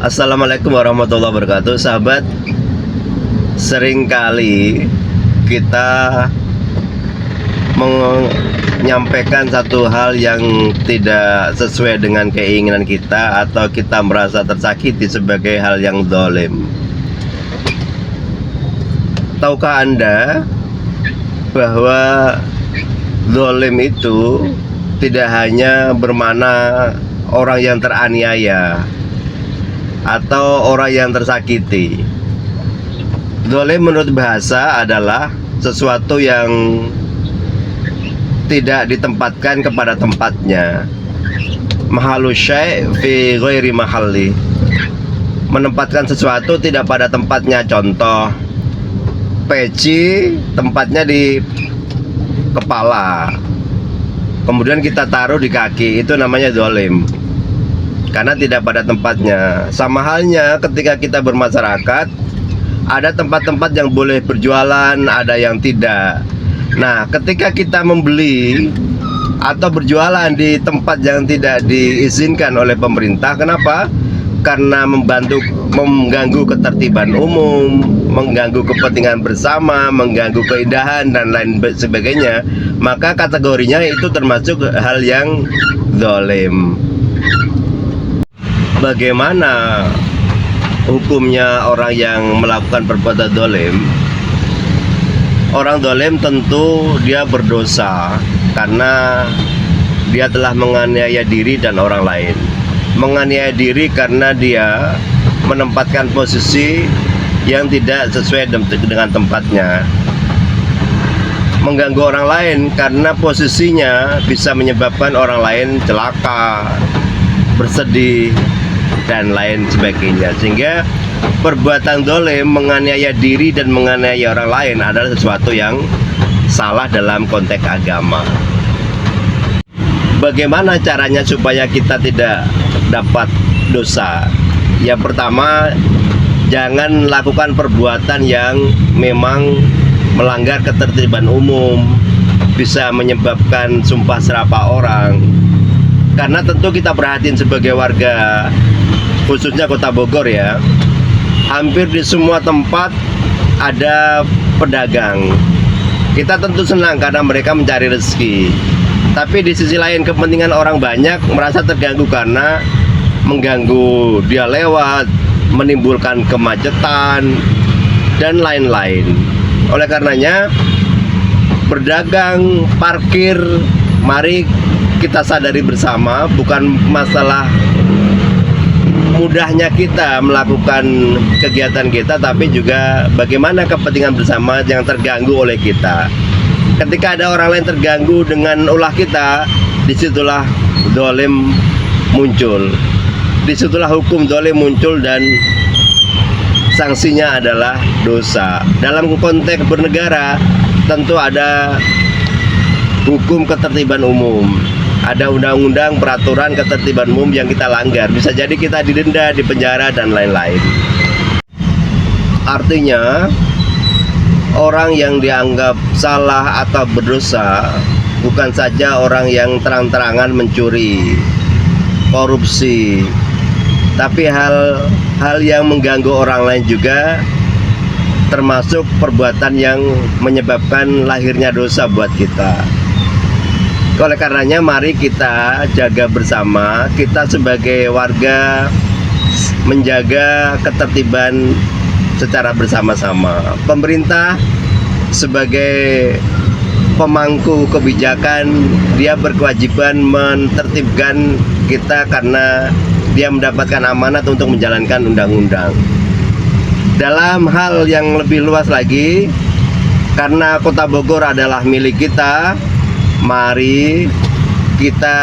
Assalamualaikum warahmatullahi wabarakatuh. Sahabat, seringkali kita menyampaikan satu hal yang tidak sesuai dengan keinginan kita, atau kita merasa tersakiti sebagai hal yang zalim. Tahukah Anda bahwa zalim itu tidak hanya bermakna orang yang teraniaya atau orang yang tersakiti. Zalim menurut bahasa adalah sesuatu yang tidak ditempatkan kepada tempatnya. Mahallu syai' fi ghairi mahalli. Menempatkan sesuatu tidak pada tempatnya. Contoh, peci tempatnya di kepala, kemudian kita taruh di kaki, itu namanya zalim, karena tidak pada tempatnya. Sama halnya ketika kita bermasyarakat, ada tempat-tempat yang boleh berjualan, ada yang tidak. Nah, ketika kita membeli atau berjualan di tempat yang tidak diizinkan oleh pemerintah, kenapa? Karena mengganggu ketertiban umum, mengganggu kepentingan bersama, mengganggu keindahan dan lain sebagainya, maka kategorinya itu termasuk hal yang zalim. Bagaimana hukumnya orang yang melakukan perbuatan zalim? Orang zalim tentu dia berdosa karena dia telah menganiaya diri dan orang lain. Menganiaya diri karena dia menempatkan posisi yang tidak sesuai dengan tempatnya. Mengganggu orang lain karena posisinya bisa menyebabkan orang lain celaka, bersedih, dan lain sebagainya. Sehingga perbuatan zalim, menganiaya diri dan menganiaya orang lain adalah sesuatu yang salah dalam konteks agama. Bagaimana caranya supaya kita tidak dapat dosa? Yang pertama, jangan lakukan perbuatan yang memang melanggar ketertiban umum, bisa menyebabkan sumpah serapah orang. Karena tentu kita perhatiin sebagai warga, khususnya Kota Bogor ya, hampir di semua tempat ada pedagang. Kita tentu senang karena mereka mencari rezeki. Tapi di sisi lain, kepentingan orang banyak merasa terganggu karena mengganggu dia lewat, menimbulkan kemacetan, dan lain-lain. Oleh karenanya, berdagang, parkir, mari kita sadari bersama, bukan masalah mudahnya kita melakukan kegiatan kita, tapi juga bagaimana kepentingan bersama yang terganggu oleh kita. Ketika ada orang lain terganggu dengan ulah kita, disitulah zalim muncul, disitulah hukum zalim muncul, dan sanksinya adalah dosa. Dalam konteks bernegara tentu ada hukum ketertiban umum, ada undang-undang, peraturan ketertiban umum yang kita langgar. Bisa jadi kita didenda, dipenjara, dan lain-lain. Artinya, orang yang dianggap salah atau berdosa bukan saja orang yang terang-terangan mencuri, korupsi, tapi hal yang mengganggu orang lain juga termasuk perbuatan yang menyebabkan lahirnya dosa buat kita. Oleh karenanya, mari kita jaga bersama, kita sebagai warga menjaga ketertiban secara bersama-sama. Pemerintah sebagai pemangku kebijakan, dia berkewajiban menertibkan kita karena dia mendapatkan amanat untuk menjalankan undang-undang. Dalam hal yang lebih luas lagi, karena Kota Bogor adalah milik kita, mari kita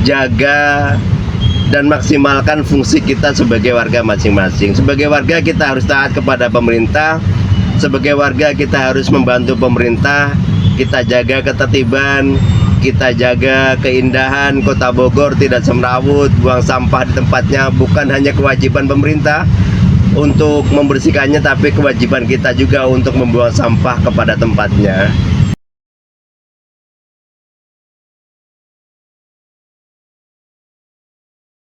jaga dan maksimalkan fungsi kita sebagai warga masing-masing. Sebagai warga kita harus taat kepada pemerintah, sebagai warga kita harus membantu pemerintah. Kita jaga ketertiban, kita jaga keindahan Kota Bogor, tidak semrawut, buang sampah di tempatnya. Bukan hanya kewajiban pemerintah untuk membersihkannya, tapi kewajiban kita juga untuk membuang sampah kepada tempatnya.